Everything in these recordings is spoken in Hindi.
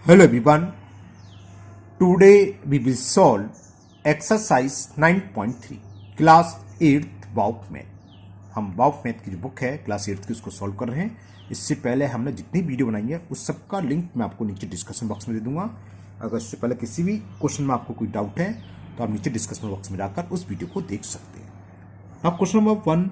Hello everyone. Today we will solve exercise 9.3 class 8th बाउफ मैथ. हम बाउफ मैथ की जो बुक है क्लास 8th की उसको सॉल्व कर रहे हैं. इससे पहले हमने जितनी वीडियो बनाई है उस सब का लिंक मैं आपको नीचे डिस्कशन बॉक्स में दे दूंगा. अगर इससे पहले किसी भी क्वेश्चन में आपको कोई डाउट है तो आप नीचे डिस्कशन बॉक्स में जाकर उस वीडियो को देख सकते हैं. अब क्वेश्चन नंबर 1.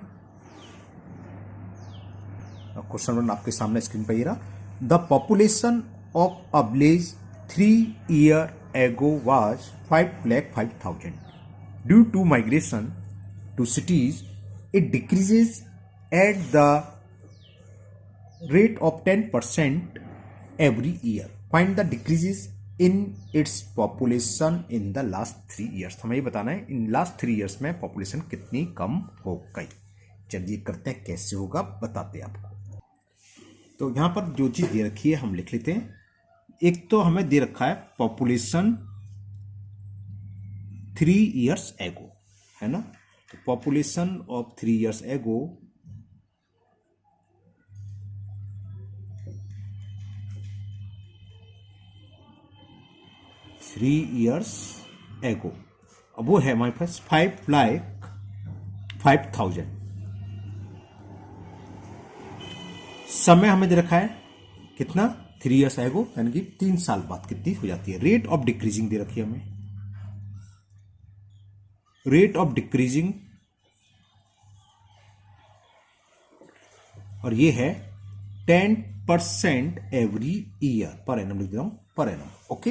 क्वेश्चन नंबर आपके सामने स्क्रीन पर ये रहा. The population of a village 3 years ago was 5,05,000. Due to migration to cities, it decreases at the rate of 10% every year. Find the decreases in its population in the last 3 years. हमें ये बताना है इन लास्ट 3 years में पॉपुलेशन कितनी कम हो गई. चलिए करते हैं, कैसे होगा बताते हैं आपको. तो यहाँ पर जो चीज़ दे रखी है हम लिख लेते हैं. एक तो हमें दे रखा है पॉपुलेशन 3 years एगो, है ना. तो पॉपुलेशन ऑफ 3 years एगो अब वो है हमारे पास 5,05,000. समय हमें दे रखा है कितना 3 years एगो, यानी कि 3 साल बाद कितनी हो जाती है. रेट ऑफ डिक्रीजिंग दे रखी है हमें. रेट ऑफ डिक्रीजिंग और ये है 10% एवरी ईयर. पर एनम लिख देता हूं, पर एनम. ओके.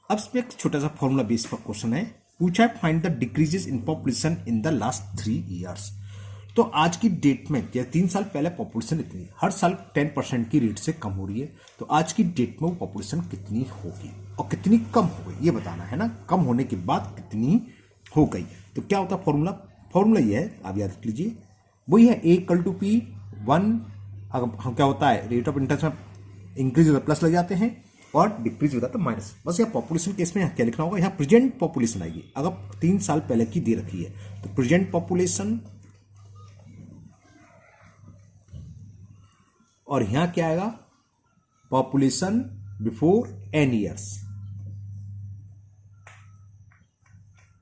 अब इसमें एक छोटा सा फॉर्मूला बेस पर क्वेश्चन है. पूछा है find the decreases in population in the last 3 years. तो आज की डेट में या 3 साल पहले पॉपुलेशन इतनी, हर साल 10% की रेट से कम हो रही है. तो आज की डेट में वो पॉपुलेशन कितनी होगी और कितनी कम हो गई ये बताना है ना. कम होने के बाद कितनी हो गई. तो क्या होता है फॉर्मूला. फॉर्मूला ये है, आप याद रख लीजिए, वही है A = P1. अगर हम क्या होता है रेट ऑफ इंटरेस्ट में इंक्रीज होता है प्लस लग जाते हैं और डिक्रीज होता है तो माइनस. बस यहाँ पॉपुलेशन केस में क्या लिखना होगा, यहाँ प्रेजेंट पॉपुलेशन आएगी. अगर 3 साल पहले की दे रखी है तो प्रेजेंट पॉपुलेशन, और यहां क्या आएगा पॉपुलेशन बिफोर n years.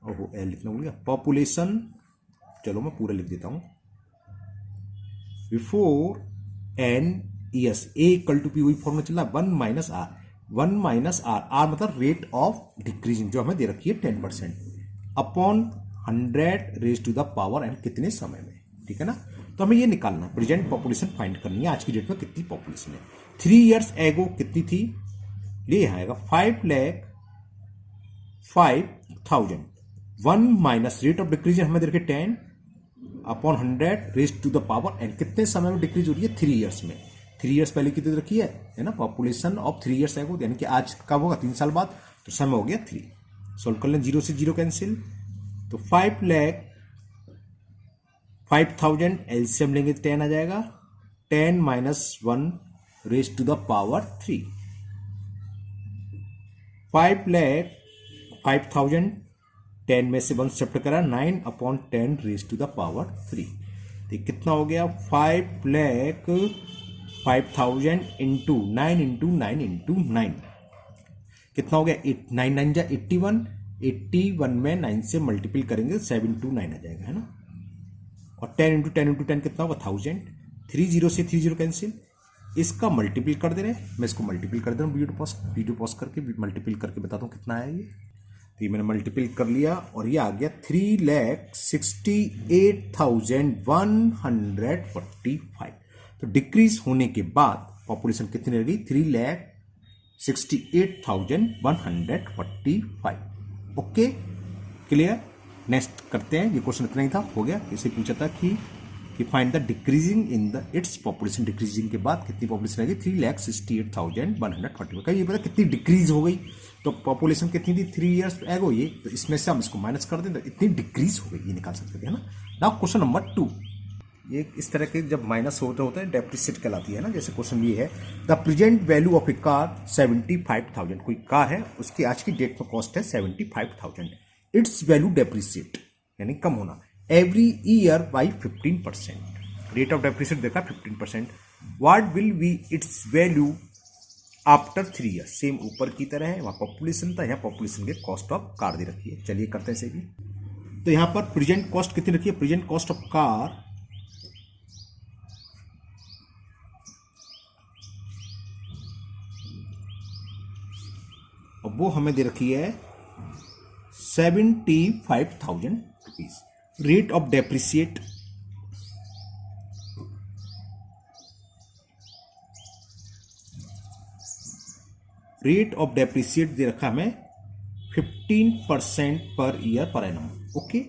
ओहो एल लिखना भूल गया. पॉपुलेशन, चलो मैं पूरा लिख देता हूं, before n years. A = P, वही फॉर्मूला चल रहा है 1 - R. 1 - R. R मतलब रेट ऑफ डिक्रीजिंग जो हमें दे रखी है 10% अपॉन 100 n कितने समय में. ठीक है ना. तो हमें ये निकालना है, प्रेजेंट पॉपुलेशन फाइंड करनी है आज की डेट में कितनी पॉपुलेशन है. 3 years एगो कितनी थी, ये आएगा 5,05,000. 1 माइनस रेट ऑफ डिक्रीज हमें दे रखे 10 अपॉन 100 कितने समय में डिक्रीज हो रही है 3 years में. 3 years पहले कितनी रखी है ना पॉपुलेशन ऑफ 3 years एगो, यानी कि आज कब होगा 3 साल बाद. तो समय हो गया 3. सोल्व कर लें, 0 से 0 कैंसिल. तो 5,05,000 एलसीएम लेंगे 10 आ जाएगा. 10 - 1 3. 5,05,000 10 में से 1 सब्ट्रैक्ट करा 9/10 3. तो कितना हो गया 5,05,000 इंटू 9 इंटू 9 इंटू 9 कितना हो गया 9 9 जा 81. 81 में 9 से मल्टीपल करेंगे 729 आ जाएगा, है ना. और 10 इंटू 10 इंटू 10 कितना होगा 1000. 30 से 30 कैंसिल. इसका मल्टीपल कर दे रहे हैं, मैं इसको मल्टीपल कर दे रहा हूँ वीडियो पॉज करके मल्टीपल करके बताता हूँ कितना आया ये. तो ये मैंने मल्टीपल कर लिया और ये आ गया 3,68,145. तो डिक्रीज होने के बाद पॉपुलेशन कितनी रह गई 3,68,145. Okay clear. नेक्स्ट करते हैं. ये क्वेश्चन इतना ही था, हो गया. इसे पूछा था कि find the decreasing in the its population. Decreasing के बाद कितनी पॉपुलेशन रहेगी 3,68,145. का ये पता कितनी डिक्रीज हो गई. तो पॉपुलेशन कितनी थी 3 years एगो ये, तो इसमें से हम इसको माइनस कर दें तो इतनी डिक्रीज हो गई, ये निकाल सकते हैं ना. Now question number 2. ये इस तरह के जब माइनस होते हैं डेप्रिसिएट कहलाती है ना. जैसे क्वेश्चन ये है the present value of A car 75,000. कोई कार है उसकी आज की डेट में कॉस्ट है 75,000. इट्स वैल्यू डेप्रिसिएट यानी कम होना every year by 15%. Rate of depreciate देखा 15%. What will be it's value after 3 year, same ऊपर की तरह है, वहां पॉपुलेशन था, यहाँ पॉपुलेशन के कॉस्ट ऑफ कार दे रखी है। चलिए करते हैं इसे भी। तो यहाँ पर प्रेजेंट कॉस्ट कितनी रखी है, प्रेजेंट कॉस्ट ऑफ कार और वो हमें दे रखी है 75,000 रुपीज। रेट ऑफ डेप्रिसिएट दे रखा हमें 15% per year per annum. Okay,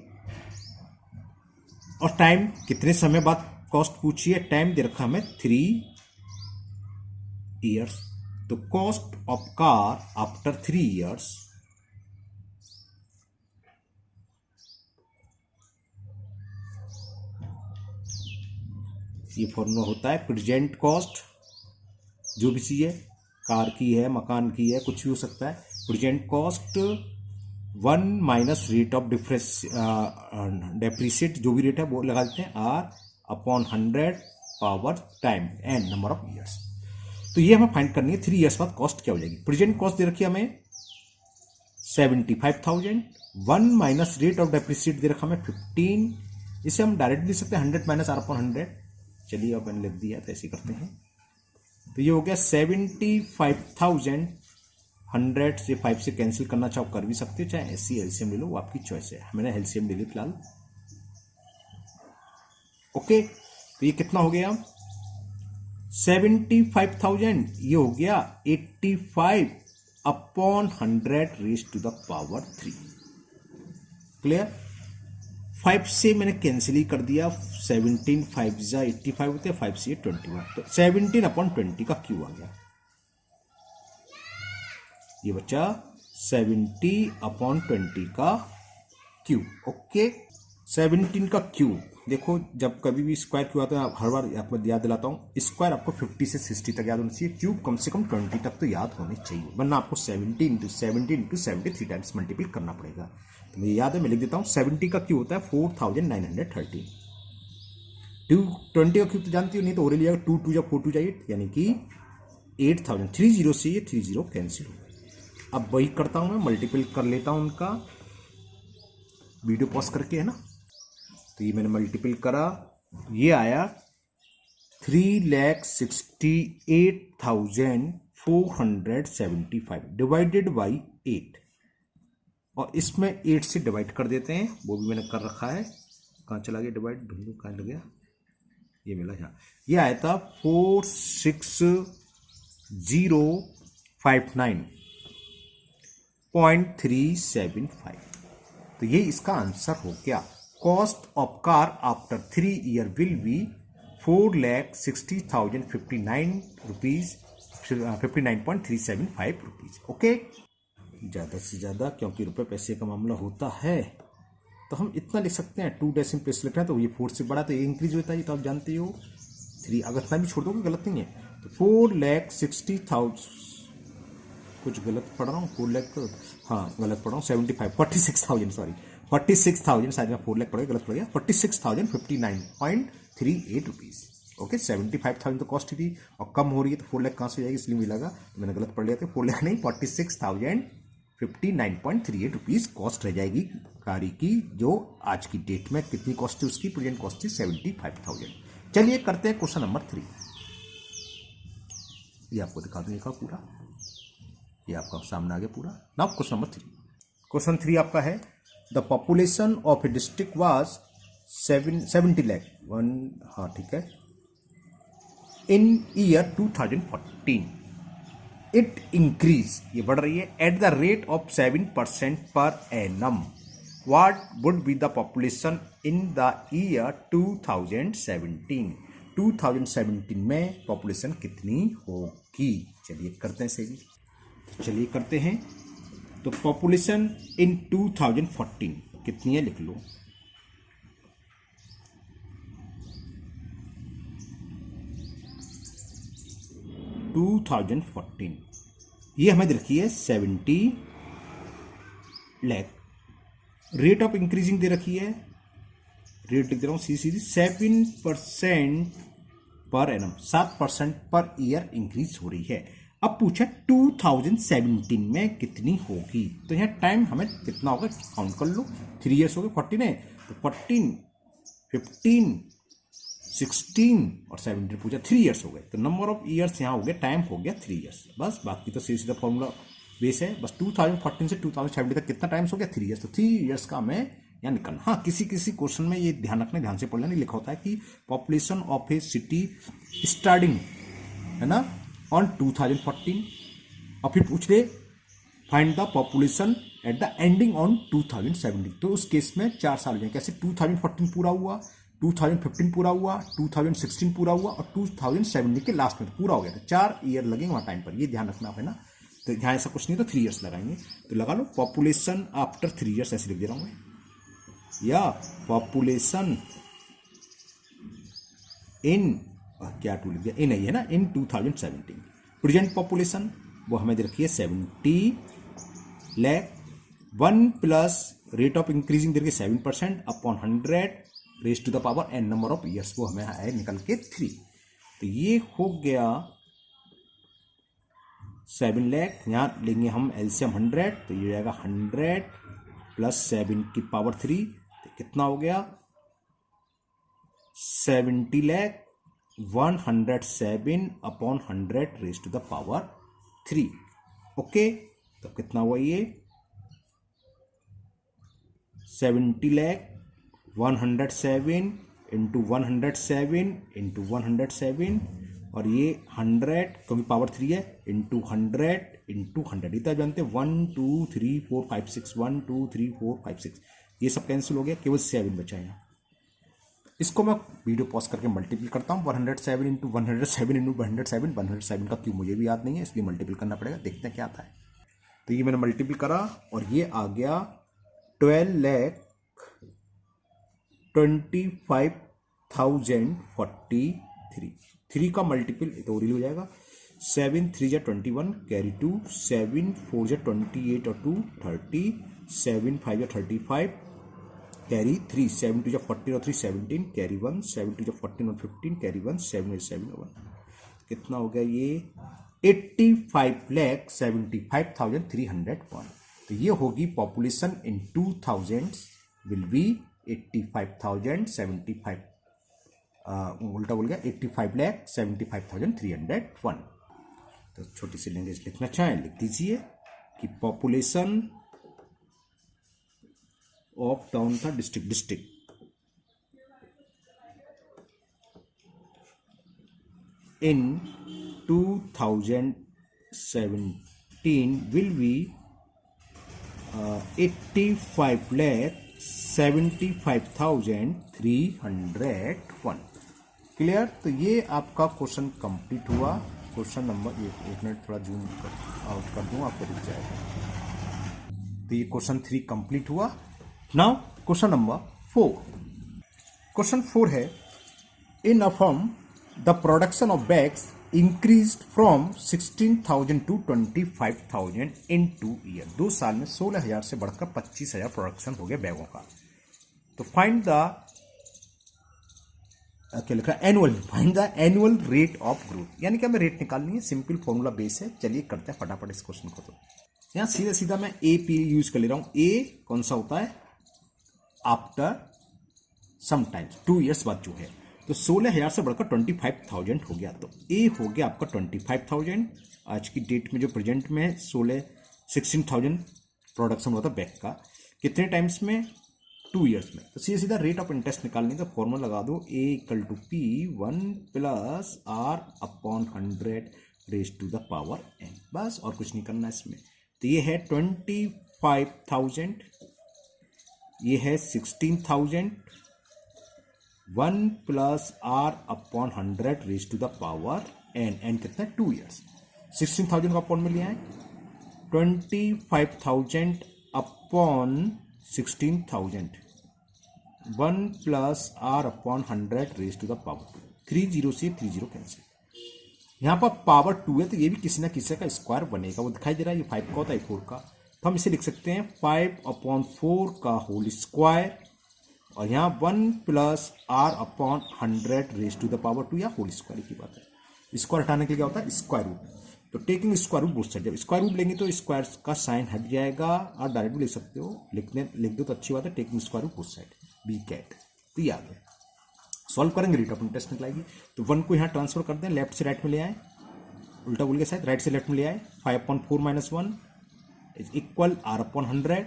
और टाइम कितने समय बाद कॉस्ट पूछी है, टाइम दे रखा हमें 3 ईयर्स। तो cost of car after 3 years ये फॉर्मूला होता है प्रेजेंट कॉस्ट, जो भी चीज है, कार की है, मकान की है, कुछ भी हो सकता है। Present cost 1 minus rate of depreciate, जो भी रेट है वो लगा देते हैं, R upon 100 power time n number of years. तो ये हमें फाइंड करनी है 3 ईयर्स बाद कॉस्ट क्या हो जाएगी। प्रेजेंट कॉस्ट दे रखी है हमें 75,000, 1 माइनस रेट ऑफ डेप्रिसिएट दे रखा हमें 15। इसे हम डायरेक्ट लिख सकते हैं 100 माइनस R अपॉन 100। चलिए अब मैंने लिख दिया, तो ऐसे करते हैं। तो ये हो गया 75,000, 100 से 5 से कैंसिल करना चाहो कर भी सकते हो, चाहे ऐसी एलसीएम ले लो, वो आपकी चॉइस है। मैंने एलसीएम ले ली फिलहाल। ओके, तो ये कितना हो गया 75,000, ये हो गया 85 upon 100 raise to the power 3। Clear. 5 से मैंने कैंसिल ही कर दिया, 17 5 जा 85 होते हैं, 5 से 21, तो 17 अपॉन 20 का क्यू आ गया। ये बच्चा 70 अपॉन 20 का क्यू। ओके, 17 का क्यू देखो, जब कभी भी स्क्वायर क्यू आता है, हर बार आपको याद दिलाता हूं, स्क्वायर आपको 50 से 60 तक याद होना चाहिए, क्यूब कम से कम 20 तक तो याद होने चाहिए, वरना आपको 70 इंटू 73 टाइम्स मल्टीपल करना पड़ेगा। तो मुझे याद है, मैं लिख देता हूं। 70 का क्यू होता है 4913। 20 का क्यूब तो जानती हो, नहीं तो और लिया 2 2 4 2 8, यानी कि 8000। 30 से ये 30 कैंसिल हो। अब वही करता हूं मैं, मल्टीपल कर लेता हूं उनका, वीडियो पॉज करके, है ना। तो ये मैंने मल्टीपल करा, ये आया 3,68,475 डिवाइडेड बाई 8, और इसमें 8 से डिवाइड कर देते हैं, वो भी मैंने कर रखा है। कहाँ चला गया डिवाइड, ढूंढू कहाँ लग गया, ये मिला यहाँ। ये आया था 46059.375। तो ये इसका आंसर हो गया। Cost of car after 3 year will be 4,60,059 rupees 59.375 rupees. Okay, ज़्यादा से ज़्यादा, क्योंकि रुपए पैसे का मामला होता है, तो हम इतना लिख सकते हैं। 2 डेसिमल प्लेस लिखना है, तो ये 4 से बड़ा तो ये इंक्रीज होता है, ये तो आप जानते हो। 3 अगर इतना भी छोड़ दोगे गलत नहीं है। तो 4,60,000, कुछ गलत पढ़ रहा हूँ, 4 लाख, हाँ गलत पढ़ रहा हूँ, 46,000 सॉरी, 46,000, शायद मैं 4 लाख पड़ गया, गलत पड़ गया, 46,059.38 रुपीज़। ओके, 75,000 तो कॉस्ट थी, और कम हो रही है तो 4 लाख कहाँ से जाएगी, इसलिए मिला, तो मैंने गलत पढ़ लिया था। 4 लाख नहीं, 46,059.38 रुपीज़ कॉस्ट रह जाएगी गाड़ी की, जो आज की डेट में कितनी कॉस्ट थी उसकी, प्रेजेंट कॉस्ट थी 75,000। चलिए करते हैं क्वेश्चन नंबर 3। ये आपको दिखा दूंगा का पूरा, ये आपका सामने आ गया पूरा। Now question number 3। क्वेश्चन 3 आपका है, the population of A district was 70 lakh, हाँ ठीक है, इन ईयर 2014 इट इंक्रीज, ये बढ़ रही है, at the rate of 7% per annum. What would be the population in the year 2017? 2017 में पॉपुलेशन कितनी होगी? चलिए करते हैं सही, चलिए करते हैं। तो पॉपुलेशन इन 2014 कितनी है, लिख लो। ये हमें रखी है 70 लाख। रेट ऑफ इंक्रीजिंग दे रखी है, रेट लिख दे रहा हूं सीधी 7% per annum, 7% per year increase हो रही है। अब पूछा 2017 में कितनी होगी, तो यहाँ टाइम हमें कितना होगा काउंट कर लो। 3 ईयर्स हो गए, 14 है तो 14, 15, 16 और 17 पूछा, 3 ईयर्स हो गए। तो नंबर ऑफ ईयर्स यहाँ हो गया, टाइम हो गया 3 ईयर्स। बस बाकी तो सीधा फॉर्मूला बेस है। बस 2014 से 2070 तक कितना टाइम्स हो गया, 3 ईयर्स। तो 3 ईयर्स का हमें यहाँ निकलना। हाँ, किसी किसी क्वेश्चन में ये ध्यान रखना, ध्यान से पढ़ना, नहीं लिखा होता है कि population of A city starting, है ना, ऑन 2014, और फिर पूछ रहे find the population at the ending on 2070। तो उस केस में 4 साल हो जाए। कैसे 2014 पूरा हुआ, 2015 पूरा हुआ, 2016 पूरा हुआ और 2070 के लास्ट में पूरा हो गया था। 4 ईयर लगेंगे वहाँ टाइम पर, ये ध्यान रखना है ना। तो यहाँ ऐसा कुछ नहीं तो 3 ईयर्स लगाएंगे। तो लगा लो पॉपुलेशन आफ्टर 3 ईयर्स, ऐसे लिख दे रहा हूँ मैं, या पॉपुलेशन इन, क्या टू लिख दिया, इन है ना, इन 2017। प्रेजेंट पॉपुलेशन वो हमें दे रखी है 70 lakh. 1 plus rate of increasing दे रखी 7% upon 100 raise to the power n number of years, वो हमें आए निकल के 3। तो ये हो गया 7 लाख। यहाँ लेंगे हम एलसीएम 100, तो ये जाएगा 100 प्लस 7 की पावर 3, तो कितना हो गया 70 lakh 107 upon 100 raise to the power 3। Okay, तो कितना हुआ ये 70 लाख 107 इंटू 107 इंटू 107 और ये 100 क्योंकि पावर 3 है इंटू 100 इंटू 100। इतना जानते हैं 1 2 3 4 5 6, 1 2 3 4 5 6, ये सब कैंसिल हो गया, केवल 7 बचा है यहाँ। इसको मैं वीडियो पॉज करके मल्टीपल करता हूँ। 107 इंटू 107 इंटू 107, 107 का क्यों मुझे भी याद नहीं है, इसलिए मल्टीपल करना पड़ेगा। देखते हैं क्या आता है। तो ये मैंने मल्टीपल करा और ये आ गया 12,25,043। 3 का मल्टीपल तो ओरिल हो जाएगा। 7 3 जा 21 कैरी 2, 7 4 जा 28 और 2 30, 7 5 जा 35 कैरी 3, 7 2 जा 14 और 3 17 कैरी 1, 7 2 जा 14 और 15 कैरी 1, 7 7 1। कितना हो गया ये 85,75,301। तो ये होगी पॉपुलेशन इन 2000 विल बी 85,075, उल्टा बोल गया 85,75,301। तो छोटी सी लैंग्वेज लिखना चाहें लिख दीजिए कि पॉपुलेशन ऑफ टाउन था district in 2017 will be 85,75,301। Clear. तो ये आपका क्वेश्चन कंप्लीट हुआ। क्वेश्चन नंबर 1 मिनट थोड़ा जूम आउट कर दूं, आपको दिख जाएगा। तो ये क्वेश्चन 3 कंप्लीट हुआ। Now question number 4। क्वेश्चन 4 है in a form the production of bags increased from 16,000 to 25,000 in 2 year। 2 साल में 16,000 से बढ़कर 25,000 प्रोडक्शन हो गया बैगों का। तो फाइंड द क्या लिख रहा है find the annual rate of growth, यानी कि हमें रेट निकालनी है। सिंपल फॉर्मूला बेस है। चलिए करते हैं फटाफट इस क्वेश्चन को। तो यहां सीधा सीधा मैं ए पी यूज कर ले रहा हूं। ए कौन सा होता है आफ्टर समटाइम्स 2 ईयर्स बाद जो है। तो 16,000 से बढ़कर 25,000 हो गया। तो ए हो गया आपका 25,000। आज की डेट में जो प्रेजेंट में 16,000 प्रोडक्शन होता है बैग का। कितने टाइम्स में 2 ईयर्स में। तो सीधा सीधा रेट ऑफ इंटरेस्ट निकालने का फॉर्मूला लगा दो। A equal to P 1 plus are upon 100 raise to the power n. बस और कुछ नहीं करना इसमें। तो ये है 25,000, ये है 16,000, 1 plus are upon 100 raise to the power n. N कितना है 2 ईयर्स। 16,000 का अपॉन में लिया है 25,000 upon 16,000, 1 plus are upon 100 raise to the power 30 से 30 कैंसिल। यहाँ पर पावर 2 है तो ये भी किसी ना किसी का स्क्वायर बनेगा। वो दिखाई दे रहा है। ये 5 का होता है 4 का। तो हम इसे लिख सकते हैं 5/4 का होल स्क्वायर और यहाँ 1 plus are upon 100 raise to the power 2 या होल स्क्वायर की बात है। स्क्वायर हटाने के लिए क्या होता है स्क्वायर रूट। तो taking square root both side, जब स्क्वायर रूट लेंगे तो स्क्वायर का साइन हट जाएगा, और डायरेक्ट भी लिख सकते हो, लिख दो तो अच्छी बात है, taking square root both side be cat. तो ये आ गया, सॉल्व करेंगे रेट ऑफ इंटरेस्ट निकलाएगी। तो 1 को यहाँ ट्रांसफर कर दें, लेफ्ट से राइट में ले आए, उल्टा बोल के शायद राइट से लेफ्ट में ले आए, 5/4 - 1 इज इक्वल R/100,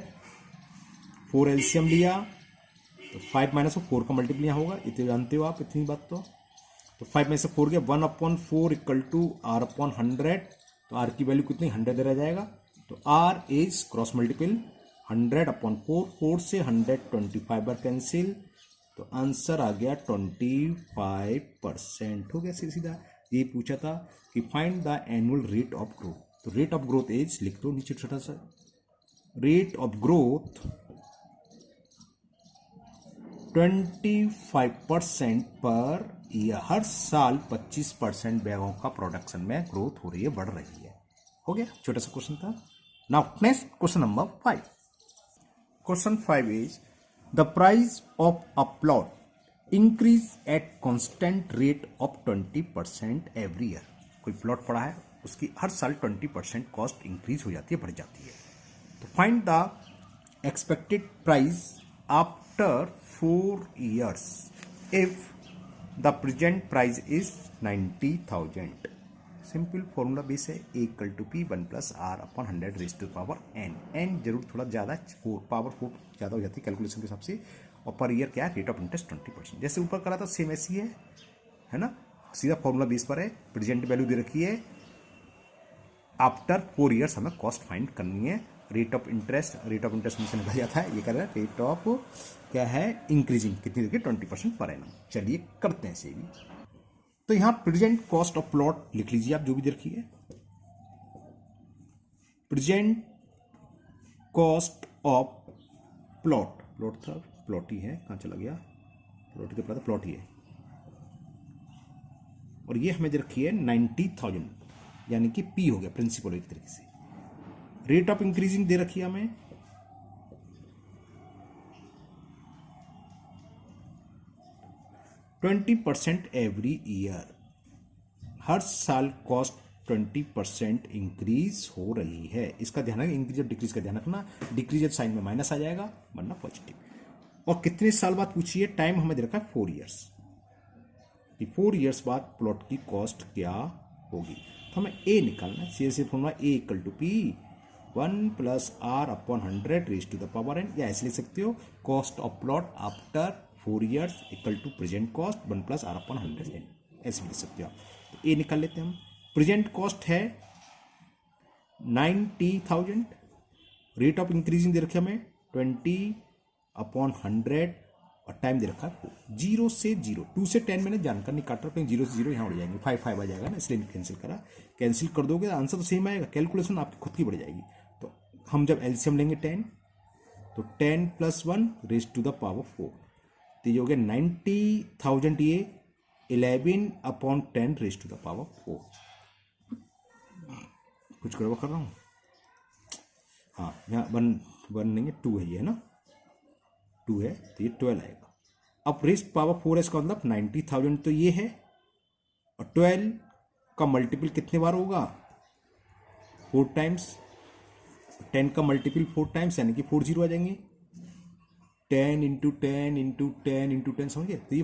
4 एलसीएम लिया तो 5 - 4 का मल्टीपल यहाँ होगा, इतने जानते हो आप इतनी बात। तो 5 में से 4 गया, 1/4 इक्वल टू R/100, तो R की वैल्यू कितनी 100 दे रहा जाएगा, तो R इज क्रॉस मल्टीपल 100/4, 4 से 100 25 बार कैंसिल, तो आंसर आ गया 25% हो गया सीधा। ये पूछा था कि find the annual rate of growth, तो रेट ऑफ ग्रोथ इज लिख दो नीचे छोटा सा, rate of growth 25% per year, हर साल 25% बैगों का प्रोडक्शन में ग्रोथ हो रही है, बढ़ रही है। हो गया, छोटा सा क्वेश्चन था। Now next question number 5। Question 5 is the price of a plot increase at constant rate of 20% every year. कोई प्लॉट पड़ा है, उसकी हर साल 20% कॉस्ट इंक्रीज हो जाती है, बढ़ जाती है। तो find the expected price after 4 years if the present price is 90,000। Simple formula base है, A = P 1 + R/100 raised to the power n। n जरूर थोड़ा ज़्यादा, पावर 4 ज़्यादा हो जाती है कैलकुलेशन के हिसाब से, और पर ईयर क्या है, रेट ऑफ इंटरेस्ट 20%। जैसे ऊपर करा था सेम ऐसी है ना, सीधा फॉर्मूला बेस पर है, प्रेजेंट वैल्यू दे रखी है, आफ्टर 4 years हमें कॉस्ट फाइंड करनी है। रेट ऑफ इंटरेस्ट में से निकल जाता है, ये कर रहा है रेट ऑफ क्या है, इंक्रीजिंग, कितनी देखिए 20% पर एनम। चलिए करते हैं इसे भी। तो यहां प्रेजेंट कॉस्ट ऑफ प्लॉट लिख लीजिए आप, जो भी दे रखी है, प्रेजेंट कॉस्ट ऑफ प्लॉट था, प्लॉट ही है, कहां चला गया, प्लॉट के पता प्लॉट ही है, और ये हमें दे रखी है 90,000, यानी कि P हो गया प्रिंसिपल एक तरीके से। रेट ऑफ इंक्रीजिंग दे रखी है हमें 20% एवरी ईयर, हर साल कॉस्ट 20% इंक्रीज हो रही है। इसका ध्यान रखना, इंक्रीज और डिक्रीज का ध्यान रखना, डिक्रीज साइन में माइनस आ जाएगा वरना पॉजिटिव। और कितने साल बाद पूछिए, टाइम हमें दे रखा है 4 years, कि 4 years बाद प्लॉट की कॉस्ट क्या होगी। तो हमें ए निकालना है, सीधे formula A = P 1 + R/100 raised to the power n, या ऐसे लिख सकते हो, cost of plot after 4 years equal to present cost 1 + R/100 n, ऐसे लिख सकते हो आप। तो ए निकाल लेते हैं हम। प्रेजेंट कॉस्ट है 90,000, रेट ऑफ इंक्रीजिंग दे रखे हमें 20/100, और टाइम दे रखा है 0 से 0, 2 से 10 मैंने जानकर नहीं काट रहा, कहीं 0 से 0 यहाँ उड़ जाएंगे, 5 आ जाएगा ना, इसलिए कैंसिल करा। कैंसिल कर दोगे तो आंसर तो सेम आएगा, कैलकुलेशन आपकी खुद की बढ़ जाएगी। तो हम जब एलसीएम लेंगे 10, तो 10 + 1 raised to the power 4, तो ये हो गया 90,000, ये 11/10 raised to the power 4। कुछ गड़बड़ कर रहा हूँ, हाँ यहाँ 1 नहीं है, 2 है ये, है ना, 2 है, तो ये 12 आएगा। अब रेज़ पावर 4 है, इसका मतलब 90,000 तो ये है, और 12 का मल्टीपल कितने बार होगा, 4 टाइम्स, 10 का मल्टीपल 4 टाइम्स, यानी कि 4 0 आ जाएंगे, 10 × 10 × 10 × 10 समझिए। तो ये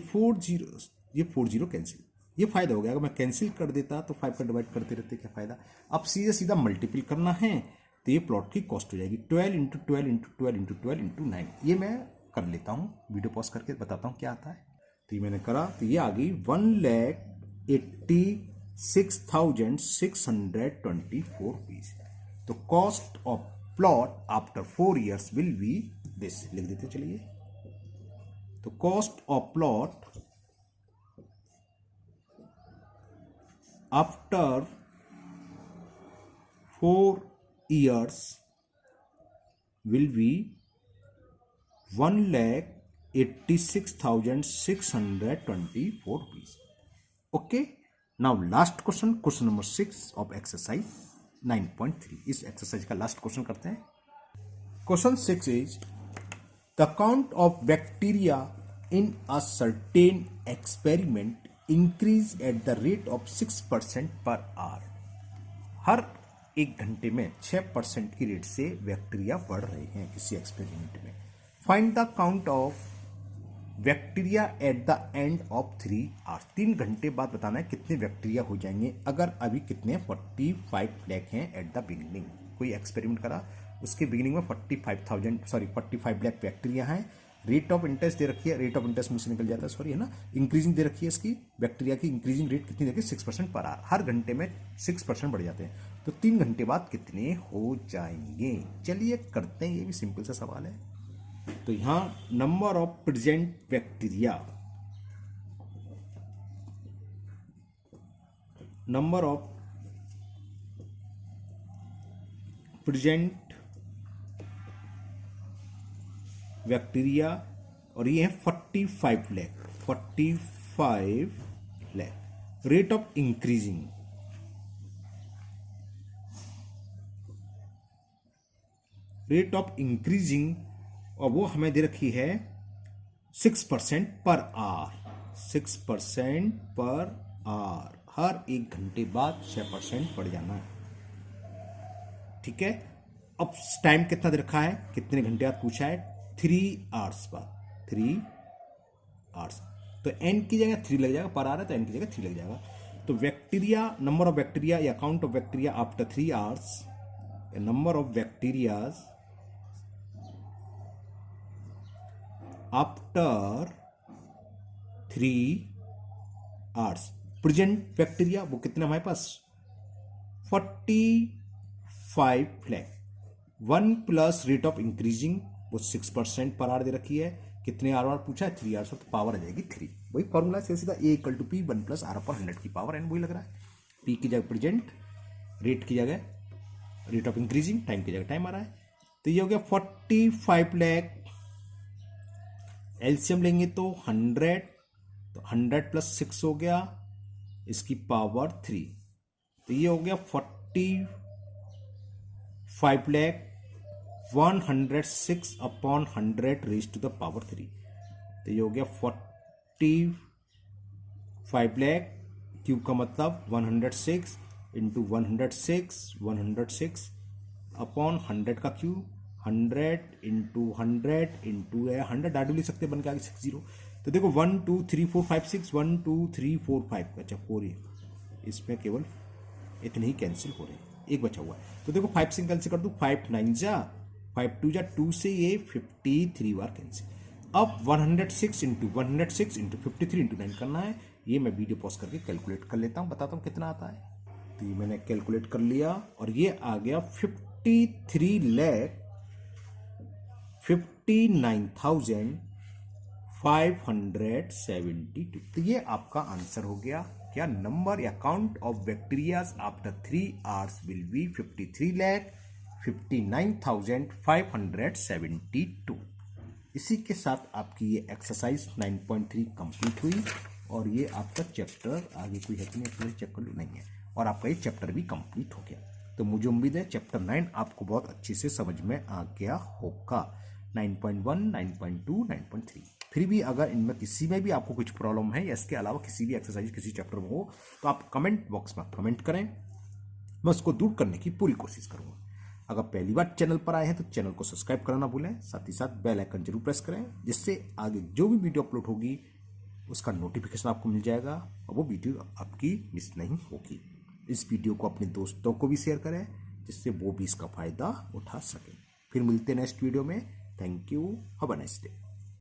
4 0 कैंसिल, ये फायदा हो गया। अगर मैं कैंसिल कर देता तो 5 का डिवाइड करते रहते, क्या फायदा। अब सीधा मल्टीपल करना है, तो ये प्लॉट की कॉस्ट हो जाएगी 12 × 12 × 12 × 12 × 9। ये मैं कर लेता हूँ, वीडियो पॉज करके बताता हूँ क्या आता है। तो ये मैंने करा, तो ये आ गई 1,86,624 रुपीज। तो cost of plot after 4 years will be this, लिख देते चलिए। तो cost of plot after 4 years will be 1,86,624 rupees. Okay. Now last question number 6 of exercise 9.3. इस एक्सरसाइज का लास्ट क्वेश्चन करते हैं। Question 6 is the count of bacteria in a certain experiment increase at the rate of 6% per hour। हर 1 घंटे में 6% की रेट से बैक्टीरिया बढ़ रहे हैं किसी एक्सपेरिमेंट में। Find the count of bacteria at the end of 3 hours. 3 घंटे बाद बताना है कितने बैक्टीरिया हो जाएंगे। अगर अभी कितने 45 लाख हैं एट द बिगिनिंग, कोई एक्सपेरिमेंट करा उसके बिगिनिंग में 45 लाख बैक्टीरिया हैं। रेट ऑफ इंटरेस्ट दे रखी है, रेट ऑफ इंटरेस्ट मुझसे निकल जाता है, सॉरी, है ना। इंक्रीजिंग दे रखी है इसकी, बैक्टीरिया की इंक्रीजिंग रेट कितनी देखिए 6% पर आवर, हर घंटे में 6% बढ़ जाते हैं। तो 3 घंटे बाद कितने हो जाएंगे? चलिए करते हैं, ये भी सिंपल सा सवाल है। तो यहां number of present bacteria, number of present bacteria, और ये है 45 lakh. Rate of increasing, rate of increasing, और वो हमें दे रखी है 6% पर आवर, 6% पर आवर, हर 1 घंटे बाद 6% बढ़ जाना है। ठीक है। अब टाइम कितना दे रखा है, कितने घंटे बाद पूछा है, 3 आवर्स बाद, 3 आवर्स। तो एन की जगह 3 लग जाएगा, पर आवर है तो एन की जगह 3 लग जाएगा। तो बैक्टीरिया, नंबर ऑफ बैक्टीरिया या count of bacteria after 3 hours, number of bacterias after 3 hours. Present bacteria वो कितना हमारे पास 45 lakh. 1 plus rate of increasing वो 6% पर आवर दे रखी है। कितने आवर पूछा है, 3 आवर्स, तो पावर आ जाएगी 3। वही फॉर्मूला से सीधा A = P 1 + R पर 100 की पावर n, वही लग रहा है। P की जगह प्रेजेंट, रेट की जगह रेट ऑफ इंक्रीजिंग, टाइम की जगह टाइम आ रहा है। तो ये हो गया 45 लाख। एलसीएम लेंगे तो 100, तो 100 + 6 हो गया, इसकी पावर 3। तो ये हो गया 45 lakh 106/100 raise to the power 3। तो ये हो गया 45 लाख क्यूब का मतलब 106 इंटू 106/100 का क्यूब, 100 इंटू 100 इंटू 100 डाट भी लिख सकते हैं, बन के आगे 60। तो देखो 1 2 3 4 5 6, 1 2 3 4 5, अच्छा 4 ही, इसमें केवल इतने ही कैंसिल हो रहे हैं, एक बचा हुआ है। तो देखो 5 से कैंसिल कर दूं, 5 9 जा 5 2 जा 2 से ये 53 बार कैंसिल। अब 106 इंटू 53 इंटू 9 करना है। ये मैं वीडियो पॉज करके कैलकुलेट कर लेता हूँ, बताता हूँ कितना आता है। तो ये मैंने कैलकुलेट कर लिया और ये आ गया 53,59,572। तो ये आपका आंसर हो गया। क्या नंबर या count of bacterias after 3 hours will be 53,59,572। इसी के साथ आपकी ये एक्सरसाइज 9.3 कंप्लीट हुई और ये आपका चैप्टर, आगे कोई है कि नहीं चेक कर लो, नहीं है, और आपका ये चैप्टर भी कंप्लीट हो गया। तो मुझे उम्मीद है चैप्टर 9 आपको बहुत अच्छे से समझ में आ गया होगा। 9.1, 9.2, 9.3। फिर भी अगर इनमें किसी में भी आपको कुछ प्रॉब्लम है या इसके अलावा किसी भी एक्सरसाइज किसी चैप्टर में हो तो आप कमेंट बॉक्स में कमेंट करें, मैं उसको दूर करने की पूरी कोशिश करूंगा। अगर पहली बार चैनल पर आए हैं तो चैनल को सब्सक्राइब करना ना भूलें, साथ ही साथ बेल आइकन जरूर प्रेस करें, जिससे आगे जो भी वीडियो अपलोड होगी उसका नोटिफिकेशन आपको मिल जाएगा और वो वीडियो आपकी मिस नहीं होगी। इस वीडियो को अपने दोस्तों को भी शेयर करें जिससे वो भी इसका फायदा उठा सकें। फिर मिलते हैं नेक्स्ट वीडियो में। Thank you, have a nice day.